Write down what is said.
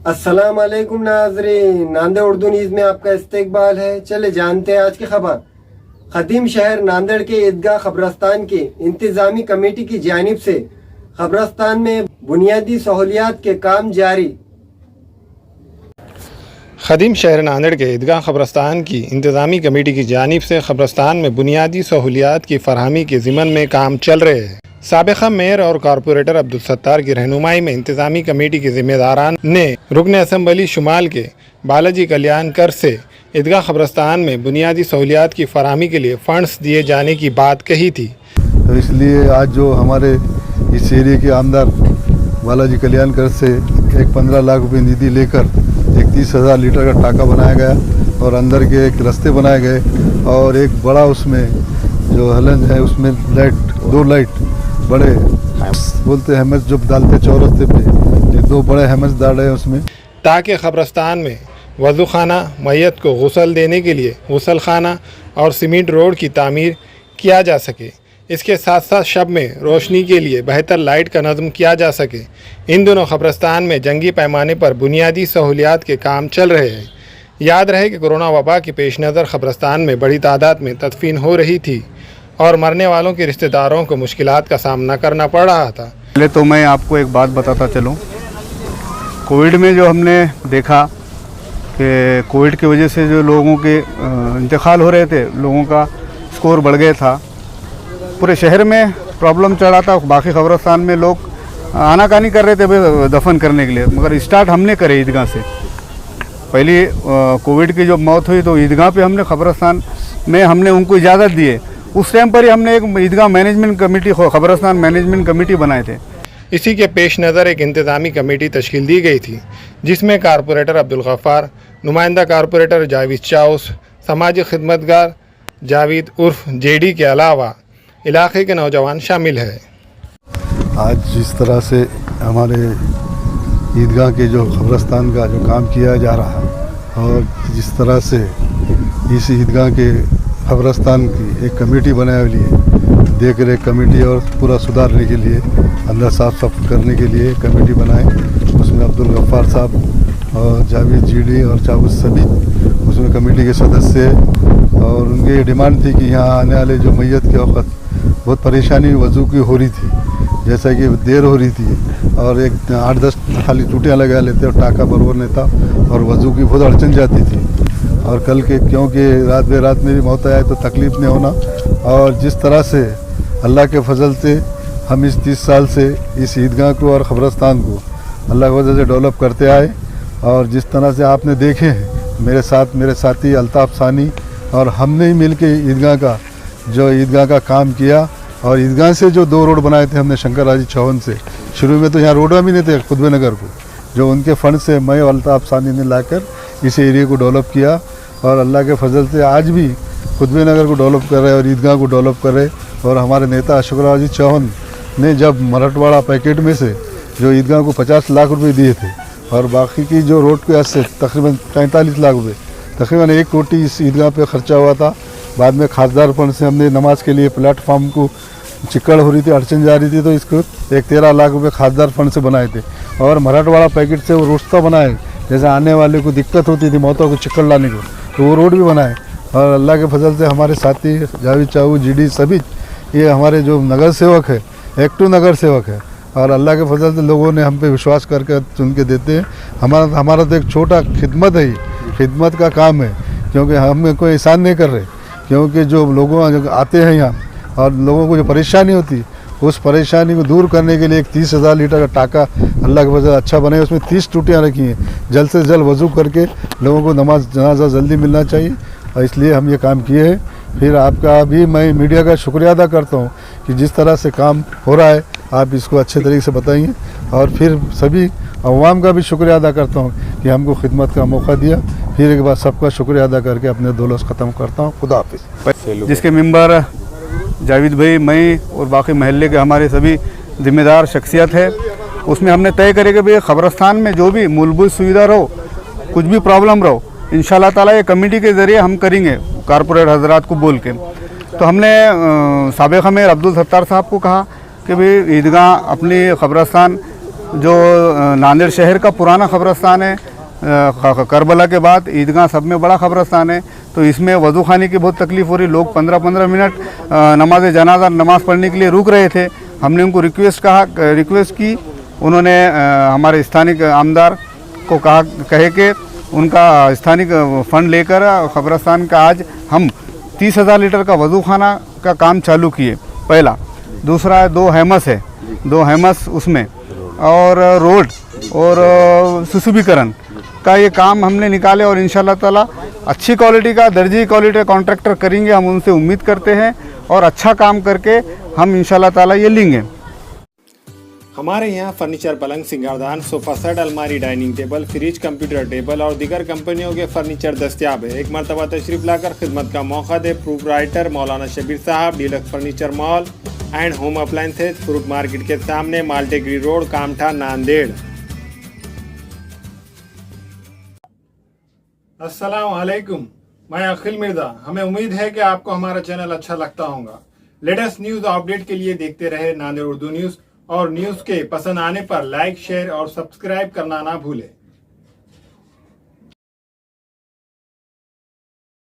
अस्सलाम वालेकुम नाज़रीन, नांदेड़ उर्दू न्यूज़ में आपका इस्तकबाल है। चले जानते हैं आज की खबर। खदीम शहर नांदेड़ के ईदगाह कब्रस्तान की इंतज़ामी कमेटी की जानिब से कब्रस्तान में बुनियादी सहूलियात के काम जारी। खदीम शहर नांदेड़ के ईदगाह कब्रस्तान की इंतज़ामी कमेटी की जानिब से कब्रस्तान में बुनियादी सहूलियात की फरहमी के ज़िम्मन में काम चल रहे हैं। साबिक़ा मेयर और कॉरपोरेटर अब्दुल सत्तार की रहनुमाई में इंतज़ामी कमेटी के ज़िम्मेदारान ने रुकन असम्बली शुमाल के बालाजी कल्याण कर से ईदगाह कब्रस्तान में बुनियादी सहूलियात की फरहमी के लिए फ़ंड्स दिए जाने की बात कही थी। तो इसलिए आज जो हमारे इस एरिए के आमदार बालाजी कल्याण कर से एक 15 लाख रुपए निधि लेकर एक 30,000 लीटर का टाका बनाया गया और अंदर के एक रास्ते बनाए गए और एक बड़ा उसमें जो हलन है उसमें दो लाइट बड़े बोलते हैमर्स जो डालते चौरस्ते पे, ये 2 बड़े हैमर्स डाल रहे हैं उसमें, ताकि कब्रस्तान में वज़ू खाना, मैयत को गुसल देने के लिए गुसल खाना और सीमेंट रोड की तामीर किया जा सके। इसके साथ साथ शब में रोशनी के लिए बेहतर लाइट का नज़म किया जा सके। इन दोनों कब्रस्तान में जंगी पैमाने पर बुनियादी सहूलियात के काम चल रहे हैं। याद रहे कि कोरोना वबा के पेश नज़र कब्रस्तान में बड़ी तादाद में तदफीन हो रही थी और मरने वालों के रिश्तेदारों को मुश्किलात का सामना करना पड़ रहा था। पहले तो मैं आपको एक बात बताता चलूँ, कोविड में जो हमने देखा कि कोविड की वजह से जो लोगों के इंतकाल हो रहे थे, लोगों का स्कोर बढ़ गया था, पूरे शहर में प्रॉब्लम चल रहा था। बाकी कब्रस्तान में लोग आनाकानी कर रहे थे दफन करने के लिए, मगर स्टार्ट हमने करे ईदगाह से। पहली कोविड की जो मौत हुई तो ईदगाह पे हमने कब्रस्तान में हमने उनको इजाज़त दिए। उस टाइम पर ही हमने एक ईदगाह मैनेजमेंट कमेटी, कब्रस्तान मैनेजमेंट कमेटी बनाए थे। इसी के पेश नज़र एक इंतज़ामी कमेटी तश्कील दी गई थी, जिसमें कारपोरेटर अब्दुल गफ़ार, नुमाइंदा कारपोरेटर जावेद चाउस, समाजी खिदमतगार जावेद उर्फ जेडी के अलावा इलाके के नौजवान शामिल है। आज जिस तरह से हमारे ईदगाह के जो कब्रस्तान का जो काम किया जा रहा है और जिस तरह से इस ईदगाह के कब्रस्तान की एक कमेटी बनाए हुई है, देख रेख कमेटी और पूरा सुधारने के लिए, अंदर साफ साफ करने के लिए कमेटी बनाए। उसमें अब्दुल गफ़ार साहब और जावेद जीडी और चाउस सभी उसमें कमेटी के सदस्य हैं और उनकी ये डिमांड थी कि यहाँ आने वाले जो मैयत के वक़्त बहुत परेशानी वज़ू की हो रही थी, जैसा कि देर हो रही थी और एक 8-10 खाली टूटियाँ लगा लेते और टाका बरबर नहीं था और वज़ू की बहुत अड़चन जाती थी। और कल के क्योंकि रात बे रात मेरी मौत आए तो तकलीफ़ नहीं होना, और जिस तरह से अल्लाह के फजल से हम इस 30 साल से इस ईदगाह को और कब्रस्तान को अल्लाह की वजह से डेवलप करते आए और जिस तरह से आपने देखे हैं मेरे साथ मेरे साथी अल्ताफ़ सानी और हमने ही मिल के ईदगाह का काम किया। और ईदगाह से जो 2 रोड बनाए थे हमने शंकर राजी चौहान से, शुरू में तो यहाँ रोड भी नहीं थे खुतबे नगर को, जो उनके फ़ंड से मैं और अल्ताफ़ सानी ने लाकर इस एरिया को डेवलप किया और अल्लाह के फजल से आज भी खुतबे नगर को डेवलप कर रहे और ईदगाह को डेवलप कर रहे। और हमारे नेता शंकर राजी चौहान ने जब मराठवाड़ा पैकेट में से जो ईदगाह को 50 लाख रुपये दिए थे और बाकी की जो रोड के से तकरीबन 45 लाख रुपये, तकरीबन 1 कोटी इस ईदगाह पे खर्चा हुआ था। बाद में खासदार फंड से हमने नमाज के लिए प्लेटफार्म को चिक्कड़ हो रही थी, अड़चन जा रही थी, तो इसको एक 13 लाख रुपए खासदार फंड से बनाए थे और मराठवाड़ा पैकेट से वो रास्ता बनाए, जैसे आने वाले को दिक्कत होती थी मौतों को चिक्कड़ लाने को, तो वो रोड भी बनाए। और अल्लाह के फजल से हमारे साथी जावेद चाऊ जीडी सभी ये हमारे जो नगर सेवक है, एक्टिव नगर सेवक है और अल्लाह के फजल से लोगों ने हम पे विश्वास करके चुन के देते हैं। हमारा तो एक छोटा खिदमत है, खिदमत का काम है, क्योंकि हम कोई एहसान नहीं कर रहे, क्योंकि जो लोगों आते हैं यहाँ और लोगों को जो परेशानी होती उस परेशानी को दूर करने के लिए एक 30,000 लीटर का टाका अल्लाह के वजह अच्छा बने, उसमें 30 टूटियाँ रखी हैं। जल्द से जल्द वज़ू करके लोगों को नमाज जनाजा जल्दी मिलना चाहिए और इसलिए हम ये काम किए हैं। फिर आपका भी मैं मीडिया का शुक्रिया अदा करता हूँ कि जिस तरह से काम हो रहा है आप इसको अच्छे तरीके से बताइए और फिर सभी अवाम का भी शुक्रिया अदा करता हूँ कि हमको खिदमत का मौका दिया। फिर एक बार सबका शुक्रिया अदा करके अपने 2 लफ्ज़ ख़त्म करता हूँ। खुदा हाफिज़। जिसके मेंबर जावेद भाई, मैं और बाकी महल्ले के हमारे सभी ज़िम्मेदार शख्सियत है, उसमें हमने तय करे कि भाई क़ब्रस्तान में जो भी मूलभूत सुविधा रहो, कुछ भी प्रॉब्लम रहो, इंशाल्लाह ताला ये कमेटी के ज़रिए हम करेंगे कारपोरेट हजरात को बोल के। तो हमने साबिक़ मेयर अब्दुल सत्तार साहब को कहा कि भाई ईदगाह अपनी कब्रस्तान जो नांदेड़ शहर का पुराना कब्रस्तान है, करबला के बाद ईदगाह सब में बड़ा कब्रस्तान है, तो इसमें वज़ू खाने की बहुत तकलीफ़ हो रही। लोग 15-15 मिनट नमाज जनाजा नमाज़ पढ़ने के लिए रुक रहे थे। हमने उनको रिक्वेस्ट की, उन्होंने हमारे स्थानिक आमदार को कहे कि उनका स्थानिक फ़ंड लेकर कब्रस्तान का आज हम 30,000 लीटर का वज़ू खाना का काम चालू किए। पहला, दूसरा है 2 हेमस उसमें, और रोड और सुशोभीकरण का ये काम हमने निकाले, और इंशाल्लाह ताला अच्छी क्वालिटी का दर्जी क्वालिटी कॉन्ट्रैक्टर करेंगे, हम उनसे उम्मीद करते हैं, और अच्छा काम करके हम इंशाल्लाह ताला ये लेंगे। हमारे यहाँ फर्नीचर, पलंग, सिंगारदान, सोफा सेट, अलमारी, dining table, fridge, computer table और दीगर कंपनियों के फर्नीचर दस्तियाब है। एक मरतबा तशरीफ लाकर खिदमत का मौका दे। प्रोपराइटर मौलाना शबीर साहब, deluxe furniture mall and home appliances, fruit market के सामने, माल्टेगिरी रोड, कामठा, नांदेड़। अस्सलाम वालेकुम, मैं अखिल मिर्जा। हमें उम्मीद है कि आपको हमारा चैनल अच्छा लगता होगा। लेटेस्ट न्यूज़ अपडेट के लिए देखते रहे नांदेड़ उर्दू न्यूज़, और न्यूज़ के पसंद आने पर लाइक, शेयर और सब्सक्राइब करना ना भूलें।